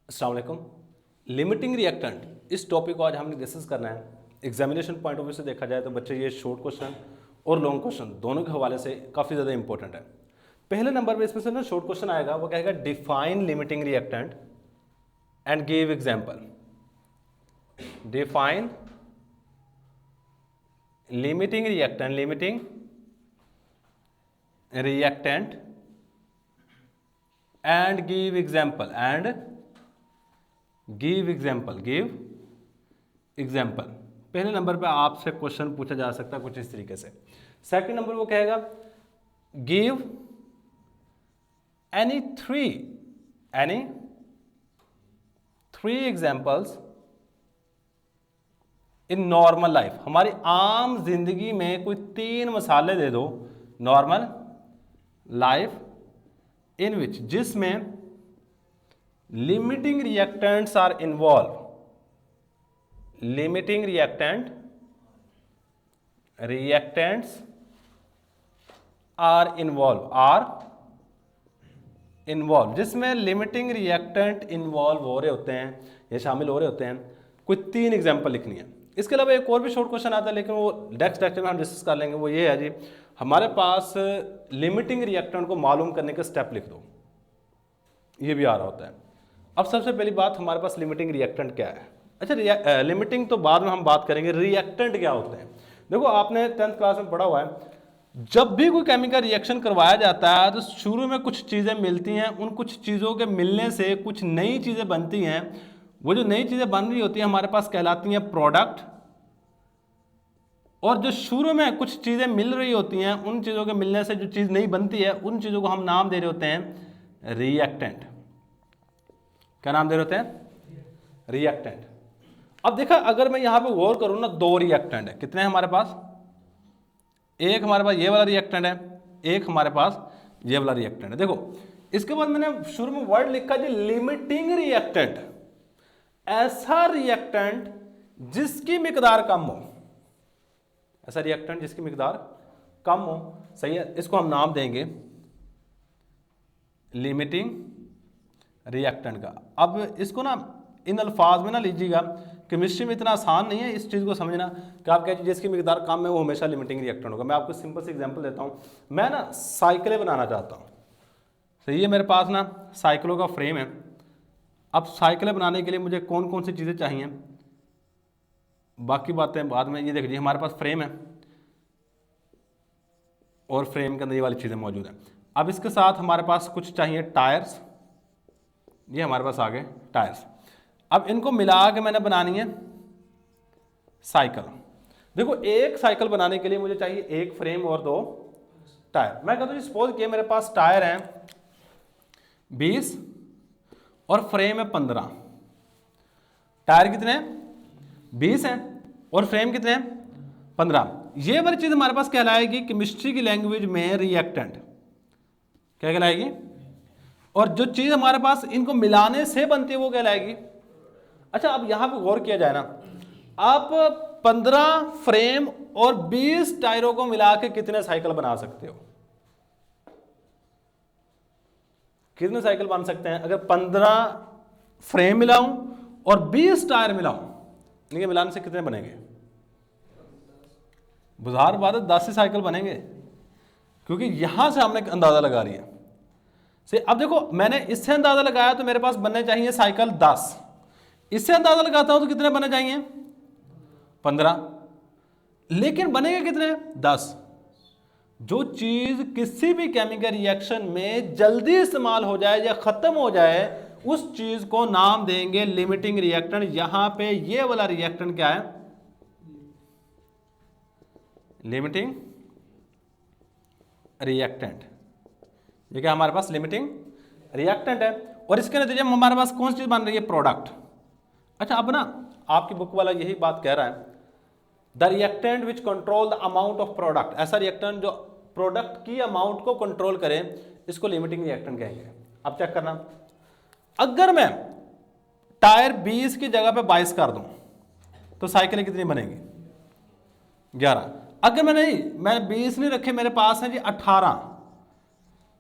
अस्सलाम वालेकुम। Limiting reactant इस टॉपिक को आज हमने डिस्कस करना है। एग्जामिनेशन पॉइंट ऑफ व्यू से देखा जाए तो बच्चे ये शॉर्ट क्वेश्चन और लॉन्ग क्वेश्चन दोनों के हवाले से काफ़ी ज़्यादा इंपॉर्टेंट है। पहले नंबर पे इसमें से ना शॉर्ट क्वेश्चन आएगा, वो कहेगा define limiting reactant and give example. Define limiting reactant and give example give example. पहले नंबर पे आपसे क्वेश्चन पूछा जा सकता है कुछ इस तरीके से। सेकंड नंबर वो कहेगा give any three examples in normal life. हमारी आम जिंदगी में कोई 3 मिसालें दे दो नॉर्मल लाइफ इन विच, जिसमें limiting reactants are involve. Limiting reactants are involve, जिसमें लिमिटिंग रिएक्टेंट इन्वॉल्व हो रहे होते हैं या शामिल हो रहे होते हैं। कोई 3 एग्जाम्पल लिखनी है। इसके अलावा एक और भी शॉर्ट क्वेश्चन आता है, लेकिन वो नेक्स्ट लेक्चर में हम डिस्कस कर लेंगे। वो ये है जी, हमारे पास लिमिटिंग रिएक्टेंट को मालूम करने का स्टेप लिख दो, ये भी आ रहा होता है। अब सबसे पहली बात, हमारे पास लिमिटिंग रिएक्टेंट क्या है। अच्छा, लिमिटिंग तो बाद में हम बात करेंगे, रिएक्टेंट क्या होते हैं। देखो, आपने 10th क्लास में पढ़ा हुआ है, जब भी कोई केमिकल रिएक्शन करवाया जाता है तो शुरू में कुछ चीज़ें मिलती हैं, उन कुछ चीज़ों के मिलने से कुछ नई चीज़ें बनती हैं। वो जो नई चीज़ें बन रही होती हैं हमारे पास कहलाती हैं प्रोडक्ट, और जो शुरू में कुछ चीज़ें मिल रही होती हैं, उन चीज़ों के मिलने से जो चीज़ नई बनती है, उन चीज़ों को हम नाम दे रहे होते हैं रिएक्टेंट। क्या नाम दे रहे होते हैं? रिएक्टेंट। अब देखा, अगर मैं यहां पे गौर करूं ना, 2 रिएक्टेंट है। कितने हैं हमारे पास? एक हमारे पास ये वाला रिएक्टेंट है, एक हमारे पास ये वाला रिएक्टेंट है। देखो, इसके बाद मैंने शुरू में वर्ड लिखा जी लिमिटिंग रिएक्टेंट। ऐसा रिएक्टेंट जिसकी मिकदार कम हो, ऐसा रिएक्टेंट जिसकी मिकदार कम हो, सही है। इसको हम नाम देंगे लिमिटिंग रिएक्टेंट का। अब इसको ना इन अल्फाज में ना लीजिएगा, केमिस्ट्री में इतना आसान नहीं है इस चीज़ को समझना कि आप कह जिसकी मिकदार कम है वो हमेशा लिमिटिंग रिएक्टेंट होगा। मैं आपको सिंपल सी एग्जांपल देता हूँ। मैं ना साइकिलें बनाना चाहता हूँ, सही है। मेरे पास ना साइकिलों का फ्रेम है। अब साइकिलें बनाने के लिए मुझे कौन कौन सी चीज़ें चाहिए, बाकी बातें बाद में। ये देख लीजिए, हमारे पास फ्रेम है और फ्रेम के अंदर ये वाली चीज़ें मौजूद हैं। अब इसके साथ हमारे पास कुछ चाहिए टायर्स, ये हमारे पास आ गए टायर्स। अब इनको मिला के मैंने बनानी है साइकिल। देखो, एक साइकिल बनाने के लिए मुझे चाहिए एक फ्रेम और 2 टायर। मैं कहता हूँ सपोज किया मेरे पास टायर हैं 20 और फ्रेम है 15। टायर कितने हैं? 20 हैं और फ्रेम कितने हैं? 15। ये वाली चीज हमारे पास कहलाएगी केमिस्ट्री की लैंग्वेज में रिएक्टेंट। क्या कहलाएगी? और जो चीज हमारे पास इनको मिलाने से बनती है वो कहलाएगी। अच्छा, अब यहां पे गौर किया जाए ना, आप 15 फ्रेम और 20 टायरों को मिला के कितने साइकिल बना सकते हो? कितने साइकिल बन सकते हैं? अगर 15 फ्रेम मिलाऊं और 20 टायर मिलाऊं, इनके मिलाने से कितने बनेंगे? बुझार बात है, 10 ही साइकिल बनेंगे, क्योंकि यहां से हमने अंदाजा लगा लिया से। अब देखो, मैंने इससे अंदाजा लगाया तो मेरे पास बनने चाहिए साइकिल 10। इससे अंदाजा लगाता हूं तो कितने बनने चाहिए? 15। लेकिन बनेंगे कितने? 10। जो चीज किसी भी केमिकल रिएक्शन में जल्दी इस्तेमाल हो जाए या खत्म हो जाए, उस चीज को नाम देंगे लिमिटिंग रिएक्टेंट। यहां पे ये वाला रिएक्टेंट क्या है? Limiting reactant. ये क्या हमारे पास? लिमिटिंग रिएक्टेंट है। और इसके नतीजे में हमारे पास कौन सी चीज बन रही है? प्रोडक्ट। अच्छा, अब ना आपकी बुक वाला यही बात कह रहा है, the reactant which control the amount of product. ऐसा रिएक्टेंट जो प्रोडक्ट की अमाउंट को कंट्रोल करे, इसको लिमिटिंग रिएक्टेंट कहेंगे। अब चेक करना, अगर मैं टायर 20 की जगह पे 22 कर दूं तो साइकिलें कितनी बनेगी? 11। अगर मैं 20 नहीं रखे, मेरे पास है जी 18।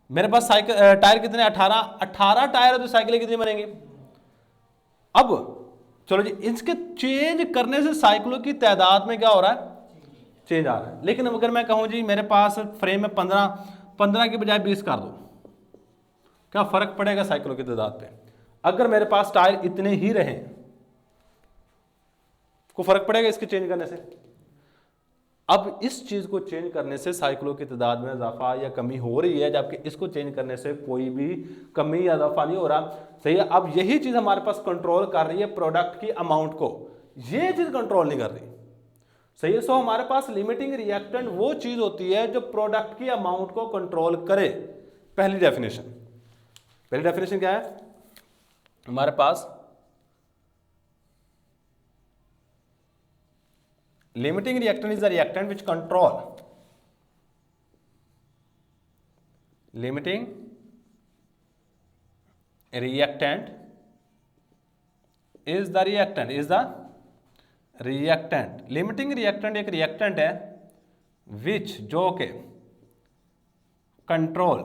मेरे पास साइकिल टायर कितने? 18 टायर है तो साइकिलें कितनी बनेंगी? अब चलो जी, इसके चेंज करने से साइकिलों की तादाद में क्या हो रहा है, चेंज आ रहा है। लेकिन अगर मैं कहूं जी मेरे पास फ्रेम में 15 की बजाय 20 कर दो, क्या फर्क पड़ेगा साइकिलों की तादाद पे? अगर मेरे पास टायर इतने ही रहे, को फर्क पड़ेगा इसके चेंज करने से? अब इस चीज को चेंज करने से साइकिलों की तादाद में इजाफा या कमी हो रही है, जबकि इसको चेंज करने से कोई भी कमी या इजाफा नहीं हो रहा। सही है। अब यही चीज हमारे पास कंट्रोल कर रही है प्रोडक्ट की अमाउंट को, ये चीज कंट्रोल नहीं कर रही। सही है। सो हमारे पास लिमिटिंग रिएक्टेंट वो चीज होती है जो प्रोडक्ट की अमाउंट को कंट्रोल करे। पहली डेफिनेशन क्या है हमारे पास? Limiting reactant is the reactant which control. Limiting reactant is the reactant. Limiting reactant एक reactant है which जो के control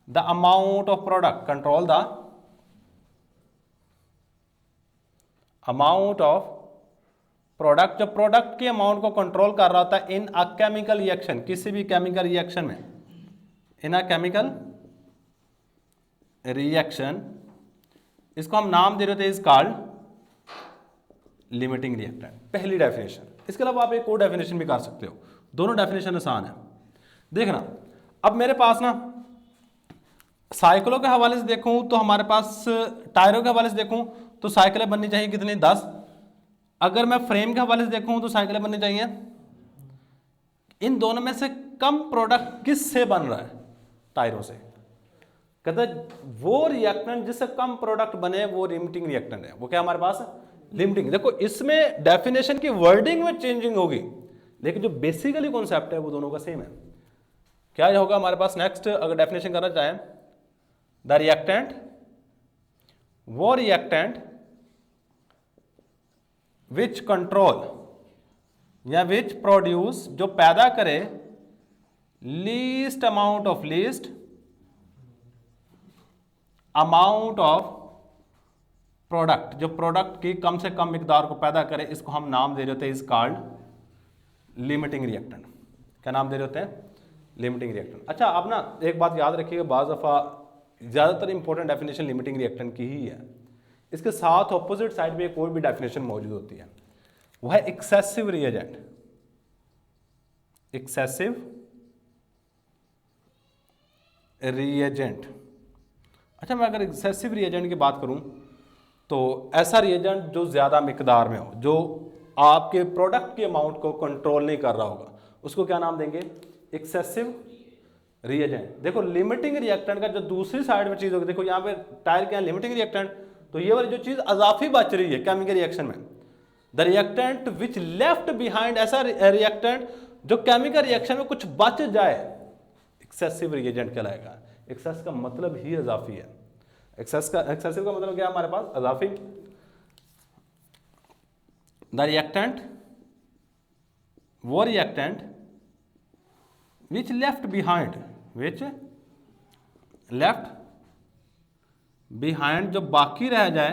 the amount of product, control the amount of product, जो प्रोडक्ट के अमाउंट को कंट्रोल कर रहा होता है इन अ केमिकल रिएक्शन, किसी भी केमिकल रिएक्शन में, इन अ केमिकल रिएक्शन, इसको हम नाम दे रहे थे इज कॉल्ड लिमिटिंग रिएक्टेंट। पहली डेफिनेशन। इसके अलावा आप एक और डेफिनेशन भी कर सकते हो, दोनों डेफिनेशन आसान है। देखना, अब मेरे पास ना साइकिलों के हवाले से देखूं तो हमारे पास, टायरों के हवाले से देखूं तो साइकिलें बननी चाहिए कितनी, 10। अगर मैं फ्रेम के हवाले से देखूं तो साइकिलें बननी चाहिए, इन दोनों में से कम प्रोडक्ट किससे बन रहा है? टायरों से। कहते हैं वो रिएक्टेंट जिससे कम प्रोडक्ट बने वो लिमिटिंग रिएक्टेंट है। वो क्या हमारे पास? लिमिटिंग। देखो इसमें डेफिनेशन की वर्डिंग में चेंजिंग होगी, लेकिन जो बेसिकली कॉन्सेप्ट है वो दोनों का सेम है। क्या होगा हमारे पास नेक्स्ट? अगर डेफिनेशन करना चाहें, द रिएक्टेंट, वो रिएक्टेंट विच कंट्रोल या विच प्रोड्यूस, जो पैदा करे लीस्ट अमाउंट ऑफ प्रोडक्ट, जो प्रोडक्ट की कम से कम मिकदार को पैदा करे, इसको हम नाम दे रहे होते हैं इज कॉल्ड लिमिटिंग रिएक्टेंट। क्या नाम दे रहे होते हैं? Limiting reactant. अच्छा, अब ना एक बात याद रखिएगा, बाज़ दफ़ा ज़्यादातर इंपॉर्टेंट डेफिनेशन लिमिटिंग रिएक्टेंट की ही है। इसके साथ ऑपोजिट साइड में एक और भी डेफिनेशन मौजूद होती है, वो है एक्सेसिव रिएजेंट। Excessive reagent. अच्छा, मैं अगर एक्सेसिव रिएजेंट की बात करूं तो ऐसा रिएजेंट जो ज़्यादा मिकदार में हो, जो आपके प्रोडक्ट के अमाउंट को कंट्रोल नहीं कर रहा होगा, उसको क्या नाम देंगे? Excessive reagent. देखो लिमिटिंग रिएक्टेंट का जो दूसरी साइड में चीज़ होगी, देखो यहाँ पे टायर क्या है? Limiting reactant. तो ये वाली जो चीज़ अजाफी बच रही है केमिकल रिएक्शन में, the reactant which left behind, ऐसा रिएक्टेंट जो केमिकल रिएक्शन में कुछ बच जाए, एक्सेसिव रिएजेंट कहलाएगा। एक्सेस का मतलब ही अजाफी है। एक्सेसिव का मतलब क्या है हमारे पास? अजाफी। द रिएक्टेंट, वो रिएक्टेंट विच लेफ्ट बिहाइंड, जो बाकी रह जाए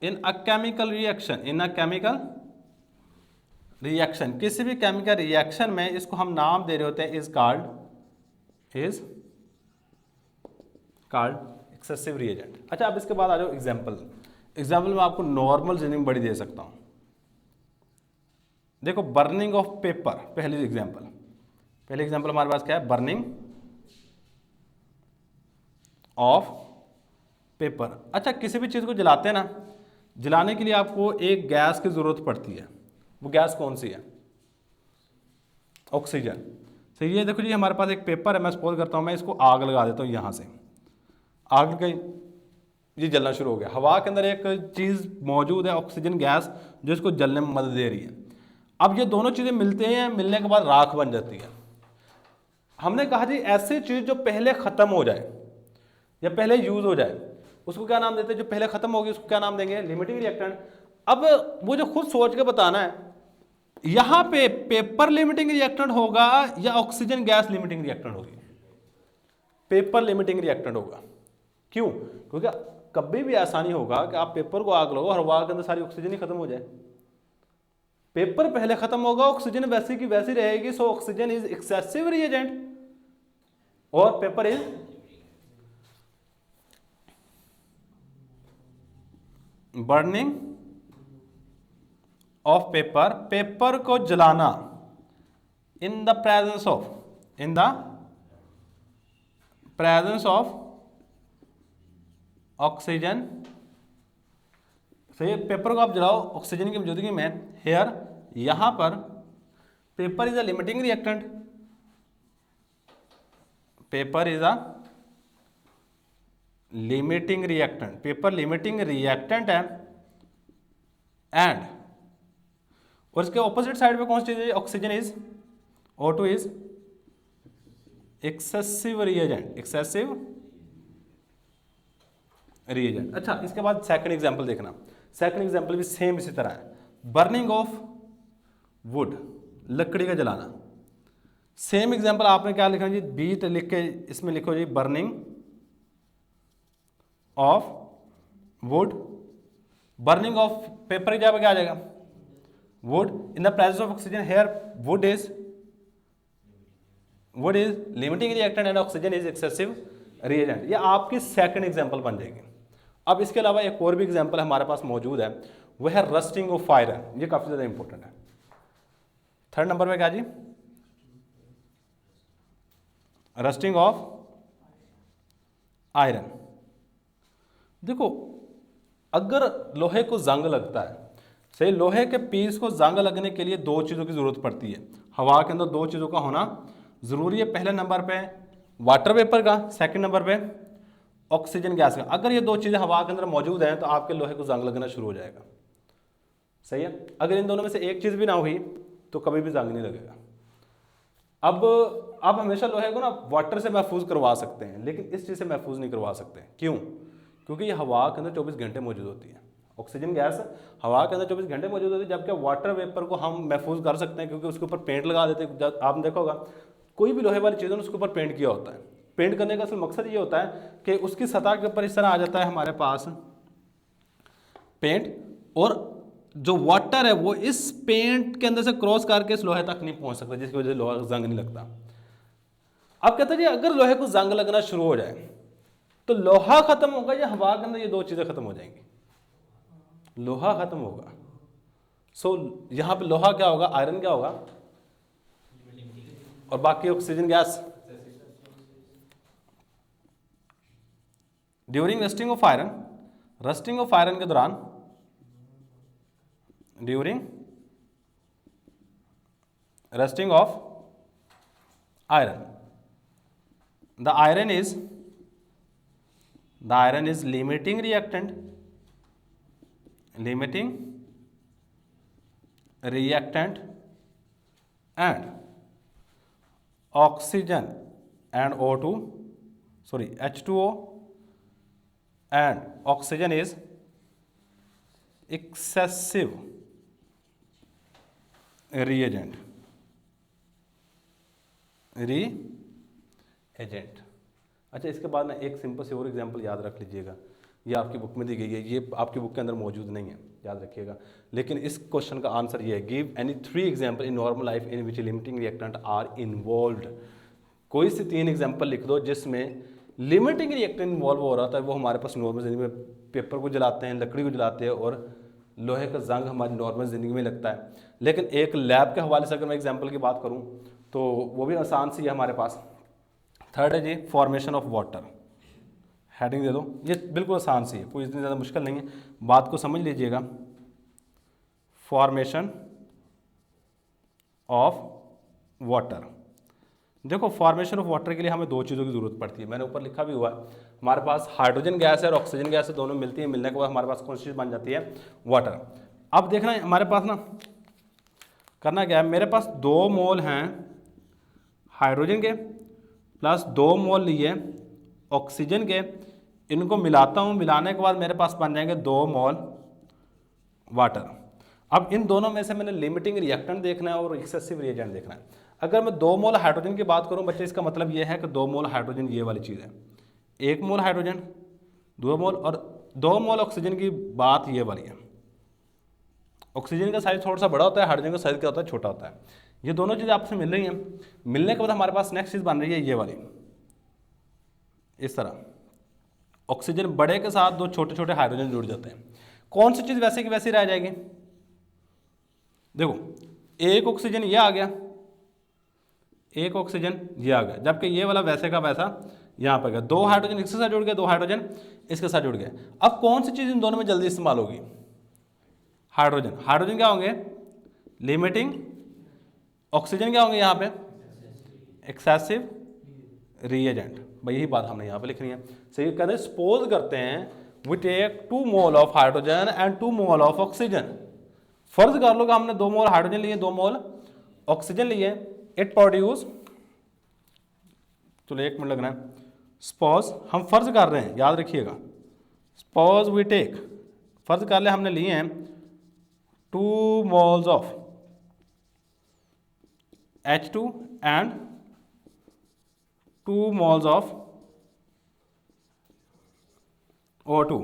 इन अ केमिकल रिएक्शन, किसी भी केमिकल रिएक्शन में, इसको हम नाम दे रहे होते हैं इज कॉल्ड एक्सेसिव रिएजेंट। अच्छा, अब इसके बाद आ जाओ एग्जाम्पल में आपको नॉर्मल रीजनिंग बड़ी दे सकता हूं। देखो बर्निंग ऑफ पेपर, पहली एग्जाम्पल हमारे पास क्या है? Burning of paper. अच्छा, किसी भी चीज़ को जलाते हैं ना, जलाने के लिए आपको एक गैस की ज़रूरत पड़ती है। वो गैस कौन सी है? ऑक्सीजन। तो ये देखो जी, हमारे पास एक पेपर है, मैं सपोज करता हूँ मैं इसको आग लगा देता हूँ, यहाँ से आग गई, ये जलना शुरू हो गया। हवा के अंदर एक चीज़ मौजूद है, ऑक्सीजन गैस, जो इसको जलने में मदद दे रही है। अब ये दोनों चीज़ें मिलते हैं, मिलने के बाद राख बन जाती है। हमने कहा जी ऐसी चीज़ जो पहले ख़त्म हो जाए या पहले यूज़ हो जाए, उसको क्या नाम देते हैं? जो पहले ख़त्म होगी उसको क्या नाम देंगे? Limiting reactant. अब वो जो खुद सोच के बताना है, यहाँ पे पेपर लिमिटिंग रिएक्टेंट होगा या ऑक्सीजन गैस लिमिटिंग रिएक्टेंट होगी? पेपर लिमिटिंग रिएक्टेंट होगा। क्यों? क्योंकि कभी भी ऐसा नहीं होगा कि आप पेपर को आग लगाओ और हवा के अंदर सारी ऑक्सीजन ही खत्म हो जाए। पेपर पहले खत्म होगा, ऑक्सीजन वैसी की वैसी रहेगी। So oxygen is excessive reagent और paper is burning of paper, paper को जलाना in the presence of oxygen. तो पेपर को आप जलाओ ऑक्सीजन की मौजूदगी में। हेयर, यहां पर paper is a limiting reactant, paper is a limiting reactant, paper limiting reactant है। एंड और इसके ऑपोजिट साइड पे कौन सी चीज है? Oxygen is O2 is excessive reagent, excessive reagent. अच्छा, इसके बाद सेकंड एग्जांपल देखना। सेकंड एग्जांपल भी सेम इसी तरह है। बर्निंग ऑफ वुड, लकड़ी का जलाना। सेम एग्जांपल आपने क्या लिखा जी? बीट लिख के इसमें लिखो जी burning of wood. Burning of paper की जगह क्या आ जाएगा? Wood in the presence of oxygen. Here wood is limiting reactant and oxygen is excessive reagent. ये आपकी सेकंड एग्जांपल बन जाएगी। अब इसके अलावा एक और भी एग्जांपल हमारे पास मौजूद है, वह है रस्टिंग ऑफ आयरन। ये काफी ज्यादा इंपॉर्टेंट है। थर्ड नंबर पे क्या जी? Rusting of iron. देखो, अगर लोहे को जंग लगता है, सही, लोहे के पीस को जंग लगने के लिए दो चीजों की जरूरत पड़ती है। हवा के अंदर दो चीजों का होना जरूरी है। पहले नंबर पे वाटर वेपर का, सेकंड नंबर पे ऑक्सीजन गैस का। अगर ये दो चीजें हवा के अंदर मौजूद हैं तो आपके लोहे को जंग लगना शुरू हो जाएगा। सही है। अगर इन दोनों में से एक चीज भी ना हुई तो कभी भी जंग नहीं लगेगा। अब आप हमेशा लोहे को ना वाटर से महफूज करवा सकते हैं, लेकिन इस चीज से महफूज नहीं करवा सकते। क्यों? क्योंकि ये हवा के अंदर 24 घंटे मौजूद होती है। ऑक्सीजन गैस हवा के अंदर 24 घंटे मौजूद होती है, जबकि वाटर वेपर को हम महफूज कर सकते हैं क्योंकि उसके ऊपर पेंट लगा देते हैं। आपने देखा होगा कोई भी लोहे वाली चीज़ है उसके ऊपर पेंट किया होता है। पेंट करने का असल मकसद ये होता है कि उसकी सतह के ऊपर इस तरह आ जाता है हमारे पास पेंट, और जो वाटर है वो इस पेंट के अंदर से क्रॉस करके इस लोहे तक नहीं पहुंच सकता, जिसकी वजह से लोहा जंग नहीं लगता। अब कहते हैं जी अगर लोहे को जंग लगना शुरू हो जाए तो लोहा खत्म होगा या हवा के अंदर ये दो चीजें खत्म हो जाएंगी? लोहा खत्म होगा। सो यहां पे लोहा क्या होगा? आयरन क्या होगा? और बाकी oxygen gas. During rusting of iron, rusting of iron के दौरान, during rusting of iron, the iron is limiting reactant and oxygen and O2, sorry, H2O and oxygen is excessive reagent। अच्छा, इसके बाद ना एक सिंपल से और एग्जांपल याद रख लीजिएगा। ये आपकी बुक में दी गई है, ये आपकी बुक के अंदर मौजूद नहीं है, याद रखिएगा। लेकिन इस क्वेश्चन का आंसर ये है, give any 3 example in normal life in which limiting reactant are involved. कोई से 3 एग्जांपल लिख दो जिसमें लिमिटिंग रिएक्टेंट इन्वॉल्व हो रहा था। वो हमारे पास नॉर्मल जिंदगी में पेपर को जलाते हैं, लकड़ी को जलाते हैं, और लोहे का जंग हमारी नॉर्मल ज़िंदगी में लगता है। लेकिन एक लैब के हवाले से अगर मैं एग्जांपल की बात करूं तो वो भी आसान सी है हमारे पास। थर्ड है जी फॉर्मेशन ऑफ वाटर, हेडिंग दे दो, ये बिल्कुल आसान सी है, कोई इतनी ज़्यादा मुश्किल नहीं है, बात को समझ लीजिएगा। फॉर्मेशन ऑफ वाटर, देखो फॉर्मेशन ऑफ वाटर के लिए हमें 2 चीज़ों की ज़रूरत पड़ती है। मैंने ऊपर लिखा भी हुआ है, हमारे पास हाइड्रोजन गैस है और ऑक्सीजन गैस है, दोनों मिलती है, मिलने के बाद हमारे पास कौन सी चीज़ बन जाती है? वाटर। अब देखना हमारे पास ना करना क्या है, मेरे पास 2 मोल हैं हाइड्रोजन के प्लस 2 मोल लिए ऑक्सीजन के, इनको मिलाता हूँ, मिलाने के बाद मेरे पास बन जाएंगे 2 मोल वाटर। अब इन दोनों में से मैंने लिमिटिंग रिएक्टेंट देखना है और एक्सेसिव रिएजेंट देखना है। अगर मैं 2 मोल हाइड्रोजन की बात करूं बच्चे, इसका मतलब यह है कि 2 मोल हाइड्रोजन ये वाली चीज़ है, 1 मोल हाइड्रोजन 2 मोल, और 2 मोल ऑक्सीजन की बात ये वाली है। ऑक्सीजन का साइज थोड़ा सा बड़ा होता है, हाइड्रोजन का साइज क्या होता है, छोटा होता है। ये दोनों चीज़ें आपस में मिल रही हैं। मिलने के बाद हमारे पास नेक्स्ट चीज़ बन रही है ये वाली, इस तरह ऑक्सीजन बड़े के साथ 2 छोटे छोटे हाइड्रोजन जुड़ जाते हैं। कौन सी चीज़ वैसे की वैसी रह जाएगी? देखो, एक ऑक्सीजन ये आ गया, एक ऑक्सीजन ये आ गया, जबकि ये वाला वैसे का वैसा यहाँ पर गया। 2 हाइड्रोजन इसके साथ जुड़ गए, 2 हाइड्रोजन इसके साथ जुड़ गए। अब कौन सी चीज़ इन दोनों में जल्दी इस्तेमाल होगी? हाइड्रोजन। हाइड्रोजन क्या होंगे? लिमिटिंग। ऑक्सीजन क्या होंगे यहाँ पे? Excessive reagent. भाई यही बात हमने यहाँ पे लिखनी है। सही कहते हैं, सपोज करते हैं we take 2 mole of hydrogen and 2 mole of oxygen. फर्ज कर लो कि हमने 2 मोल हाइड्रोजन लिए, 2 मोल ऑक्सीजन लिए। इट प्रोड्यूस, चलो 1 मिनट लगना है। सपोज हम फर्ज कर रहे हैं, याद रखिएगा, सपोज वी टेक, फर्ज कर ले हमने लिए हैं 2 moles of H2 and 2 moles of O2.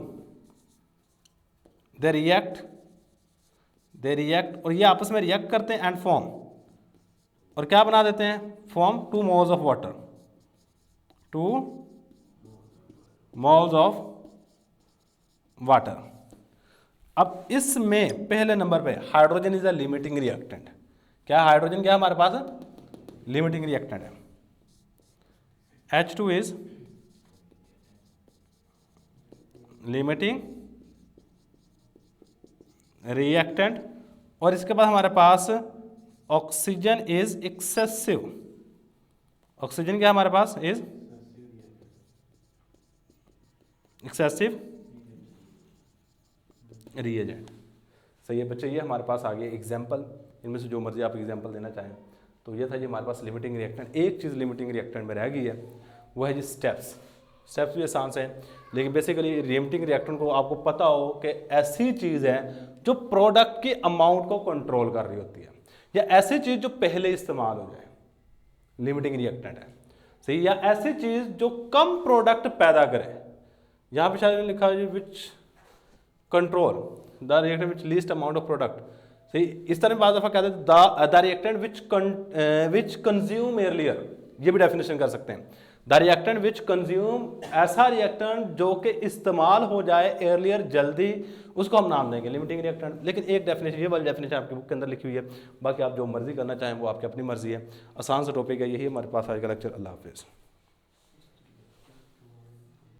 They react और ये आपस में रिएक्ट करते हैं एंड फॉर्म, और क्या बना देते हैं? Form 2 moles of water, 2 moles of water। अब इसमें पहले नंबर पे hydrogen is a limiting reactant. क्या हाइड्रोजन क्या हमारे पास? लिमिटिंग रिएक्टेंट है। H2 इज लिमिटिंग रिएक्टेंट, और इसके बाद हमारे पास ऑक्सीजन इज एक्सेसिव। ऑक्सीजन क्या हमारे पास? Is excessive reagent. सही है बच्चे, ये हमारे पास आ गया एग्जाम्पल। इनमें से जो मर्जी आप एग्जाम्पल देना चाहें। तो ये था जी हमारे पास लिमिटिंग रिएक्टेंट। एक चीज़ लिमिटिंग रिएक्टेंट में रह गई है, वो है जी स्टेप्स। स्टेप्स भी आसान से हैं, लेकिन बेसिकली लिमिटिंग रिएक्टेंट को आपको पता हो कि ऐसी चीज़ है जो प्रोडक्ट के अमाउंट को कंट्रोल कर रही होती है, या ऐसी चीज़ जो पहले इस्तेमाल हो जाए, लिमिटिंग रिएक्टेंट है। सही, या ऐसी चीज़ जो कम प्रोडक्ट पैदा करे। यहाँ पे शायद लिखा है जी which control the reactant which least amount of product. सही, इस तरह बात दफा कहते हैं the reactant which consume earlier, ये भी डेफिनेशन कर सकते हैं। द रिएक्टेंट विच कंज्यूम, ऐसा रिएक्टेंट जो कि इस्तेमाल हो जाए एर्लियर, जल्दी, उसको हम नाम देंगे लिमिटिंग रिएक्टेंट। लेकिन एक डेफिनेशन, ये वाली डेफिनेशन आपकी बुक के अंदर लिखी हुई है। बाकी आप जो मर्जी करना चाहें वो आपकी अपनी मर्जी है। आसान सा टॉपिक है, यही हमारे पास आज का लेक्चर। अल्लाह हाफिज़।